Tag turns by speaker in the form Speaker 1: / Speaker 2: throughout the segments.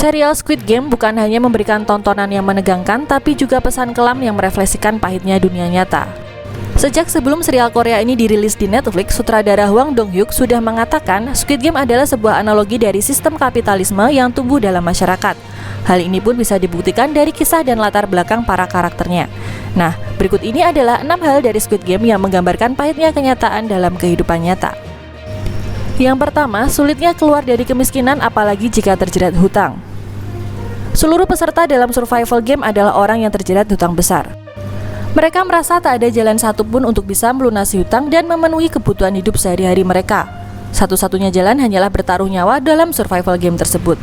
Speaker 1: Serial Squid Game bukan hanya memberikan tontonan yang menegangkan, tapi juga pesan kelam yang merefleksikan pahitnya dunia nyata. Sejak sebelum serial Korea ini dirilis di Netflix, sutradara Hwang Dong-hyuk sudah mengatakan Squid Game adalah sebuah analogi dari sistem kapitalisme yang tumbuh dalam masyarakat. Hal ini pun bisa dibuktikan dari kisah dan latar belakang para karakternya. Nah, berikut ini adalah 6 hal dari Squid Game yang menggambarkan pahitnya kenyataan dalam kehidupan nyata. Yang pertama, sulitnya keluar dari kemiskinan apalagi jika terjerat hutang. Seluruh peserta dalam survival game adalah orang yang terjerat hutang besar. Mereka merasa tak ada jalan satupun untuk bisa melunasi hutang dan memenuhi kebutuhan hidup sehari-hari mereka. Satu-satunya jalan hanyalah bertaruh nyawa dalam survival game tersebut.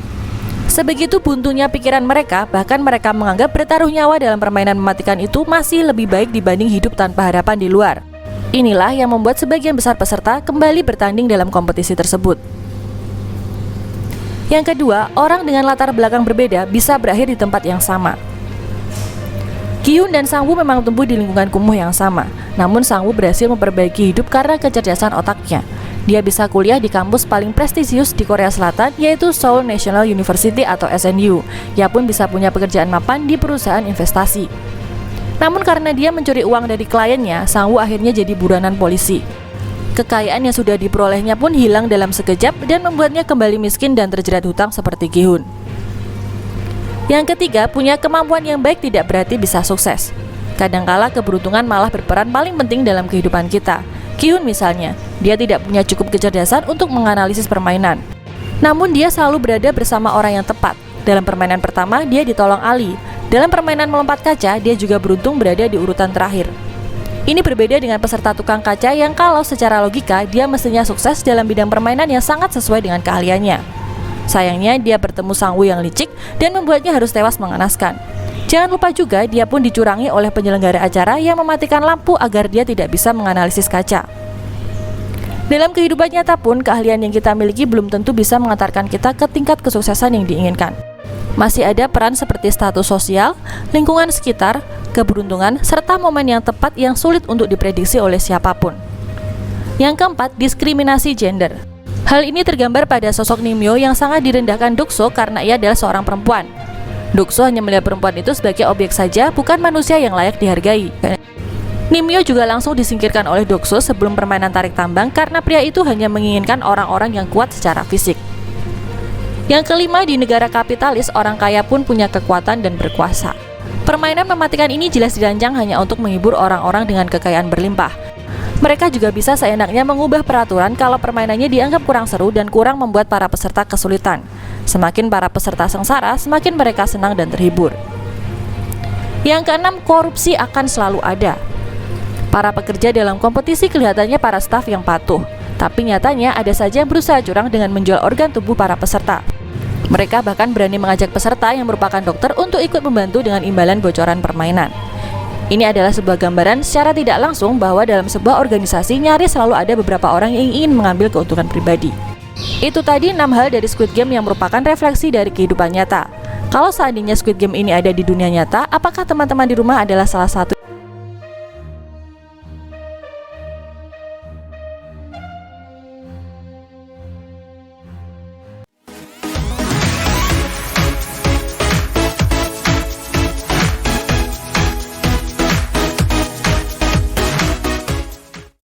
Speaker 1: Sebegitu buntunya pikiran mereka, bahkan mereka menganggap bertaruh nyawa dalam permainan mematikan itu masih lebih baik dibanding hidup tanpa harapan di luar. Inilah yang membuat sebagian besar peserta kembali bertanding dalam kompetisi tersebut. Yang kedua, orang dengan latar belakang berbeda bisa berakhir di tempat yang sama. Gi-hun dan Sang-woo memang tumbuh di lingkungan kumuh yang sama. Namun Sang-woo berhasil memperbaiki hidup karena kecerdasan otaknya. Dia bisa kuliah di kampus paling prestisius di Korea Selatan, yaitu Seoul National University atau SNU. Ia pun bisa punya pekerjaan mapan di perusahaan investasi. Namun karena dia mencuri uang dari kliennya, Sang-woo akhirnya jadi buronan polisi. Kekayaan yang sudah diperolehnya pun hilang dalam sekejap dan membuatnya kembali miskin dan terjerat hutang seperti Gi-hun. Yang ketiga, punya kemampuan yang baik tidak berarti bisa sukses. Kadangkala keberuntungan malah berperan paling penting dalam kehidupan kita. Gi-hun misalnya, dia tidak punya cukup kecerdasan untuk menganalisis permainan. Namun dia selalu berada bersama orang yang tepat. Dalam permainan pertama, dia ditolong Ali. Dalam permainan melompat kaca, dia juga beruntung berada di urutan terakhir. Ini berbeda dengan peserta tukang kaca yang kalau secara logika, dia mestinya sukses dalam bidang permainan yang sangat sesuai dengan keahliannya. Sayangnya, dia bertemu Sang-woo yang licik dan membuatnya harus tewas mengenaskan. Jangan lupa juga, dia pun dicurangi oleh penyelenggara acara yang mematikan lampu agar dia tidak bisa menganalisis kaca. Dalam kehidupan nyata pun, keahlian yang kita miliki belum tentu bisa mengantarkan kita ke tingkat kesuksesan yang diinginkan. Masih ada peran seperti status sosial, lingkungan sekitar, keberuntungan, serta momen yang tepat yang sulit untuk diprediksi oleh siapapun. Yang keempat, diskriminasi gender. Hal ini tergambar pada sosok Nimyo yang sangat direndahkan Dokso karena ia adalah seorang perempuan. Dokso hanya melihat perempuan itu sebagai objek saja, bukan manusia yang layak dihargai. Nimyo juga langsung disingkirkan oleh Dokso sebelum permainan tarik tambang karena pria itu hanya menginginkan orang-orang yang kuat secara fisik. Yang kelima, di negara kapitalis, orang kaya pun punya kekuatan dan berkuasa. Permainan mematikan ini jelas dirancang hanya untuk menghibur orang-orang dengan kekayaan berlimpah. Mereka juga bisa seenaknya mengubah peraturan kalau permainannya dianggap kurang seru dan kurang membuat para peserta kesulitan. Semakin para peserta sengsara, semakin mereka senang dan terhibur. Yang keenam, korupsi akan selalu ada. Para pekerja dalam kompetisi kelihatannya para staf yang patuh, tapi nyatanya ada saja yang berusaha curang dengan menjual organ tubuh para peserta. Mereka bahkan berani mengajak peserta yang merupakan dokter untuk ikut membantu dengan imbalan bocoran permainan. Ini adalah sebuah gambaran secara tidak langsung bahwa dalam sebuah organisasi nyaris selalu ada beberapa orang yang ingin mengambil keuntungan pribadi. Itu tadi 6 hal dari Squid Game yang merupakan refleksi dari kehidupan nyata. Kalau seandainya Squid Game ini ada di dunia nyata, apakah teman-teman di rumah adalah salah satu